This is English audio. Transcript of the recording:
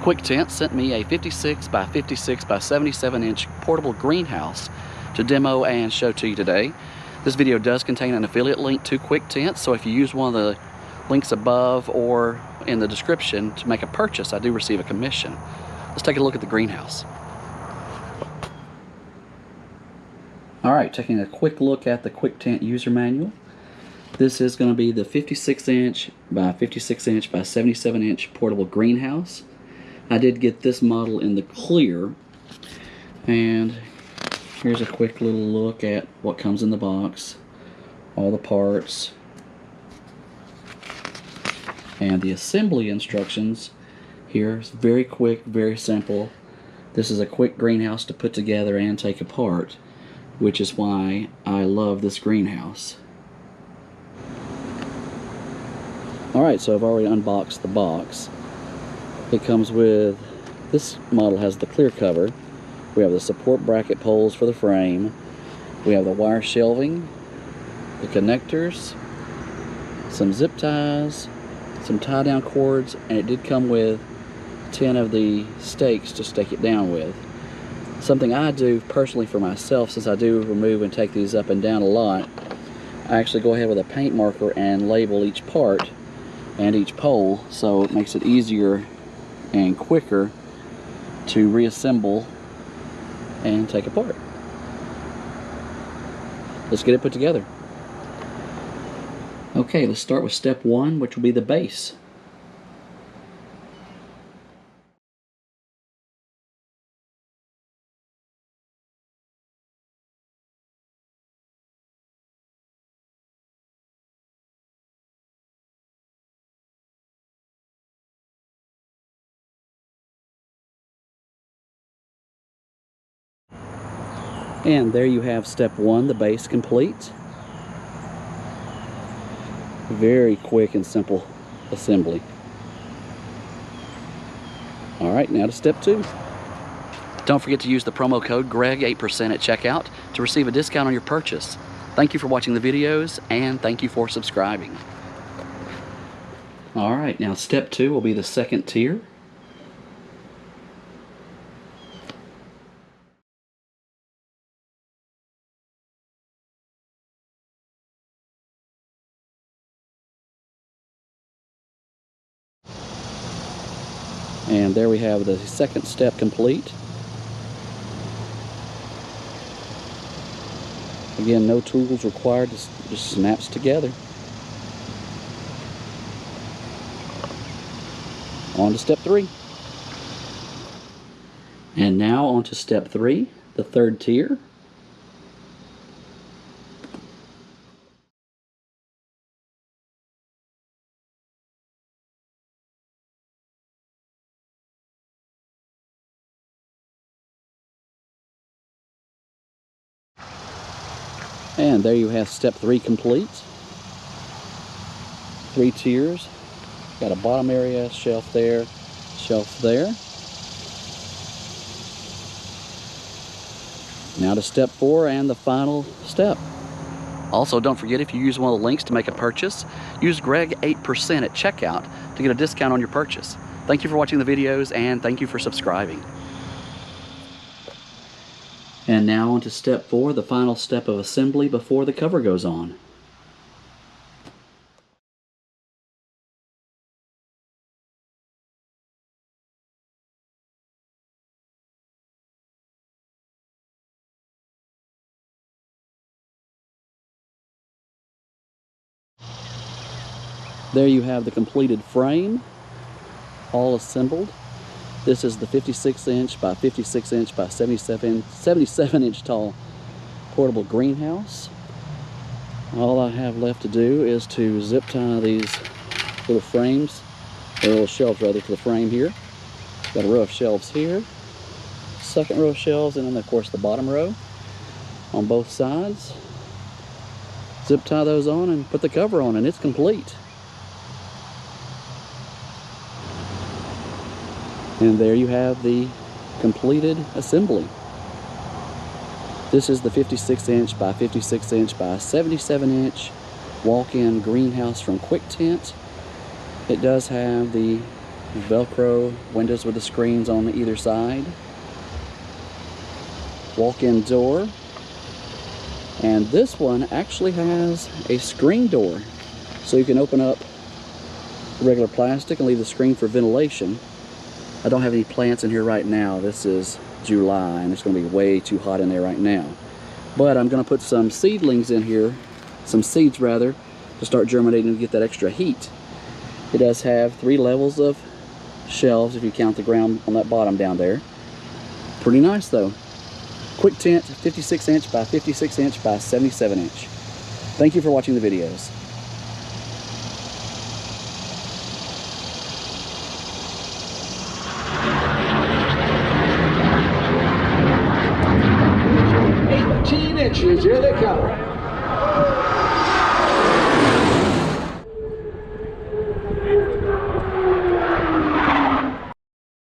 Quictent sent me a 56 by 56 by 77 inch portable greenhouse to demo and show to you today. This video does contain an affiliate link to Quictent, so if you use one of the links above or in the description to make a purchase, I do receive a commission. Let's take a look at the greenhouse. Alright, taking a quick look at the Quictent user manual. This is going to be the 56 inch by 56 inch by 77 inch portable greenhouse. I did get this model in the clear, and here's a quick little look at what comes in the box, all the parts, and the assembly instructions here. It's very quick, very simple. This is a quick greenhouse to put together and take apart, which is why I love this greenhouse. Alright, so I've already unboxed the box. It comes with, this model has the clear cover. We have the support bracket poles for the frame. We have the wire shelving, the connectors, some zip ties, some tie down cords, and it did come with 10 of the stakes to stake it down with. Something I do personally for myself, since I do remove and take these up and down a lot, I actually go ahead with a paint marker and label each part and each pole, so it makes it easier and quicker to reassemble and take apart. Let's get it put together. Okay, let's start with step one, which will be the base. And there you have step one, the base complete. Very quick and simple assembly. Alright, now to step two. Don't forget to use the promo code GREG8% at checkout to receive a discount on your purchase. Thank you for watching the videos, and thank you for subscribing. Alright, now step two will be the second tier. And there we have the second step complete. Again, no tools required, just snaps together. On to step three. And now on to step three, the third tier. And there you have step three complete. 3 tiers. Got a bottom area, shelf there, shelf there. Now to step four and the final step. Also, don't forget, if you use one of the links to make a purchase, use GREG8% at checkout to get a discount on your purchase. Thank you for watching the videos, and thank you for subscribing. And now on to step four, the final step of assembly before the cover goes on. There you have the completed frame, all assembled. This is the 56 inch by 56 inch by 77 inch tall portable greenhouse. All I have left to do is to zip tie these little frames, or little shelves rather, to the frame here. Got a row of shelves here, second row of shelves, and then of course the bottom row on both sides. Zip tie those on and put the cover on, and it's complete. And there you have the completed assembly. This is the 56 inch by 56 inch by 77 inch walk-in greenhouse from Quictent. It does have the Velcro windows with the screens on either side. Walk-in door. And this one actually has a screen door. So you can open up regular plastic and leave the screen for ventilation. I don't have any plants in here right now. This is July and it's going to be way too hot in there right now. But I'm going to put some seedlings in here, some seeds rather, to start germinating to get that extra heat. It does have 3 levels of shelves if you count the ground on that bottom down there. Pretty nice though. Quictent 56" by 56" by 77". Thank you for watching the videos. Inches, here they come.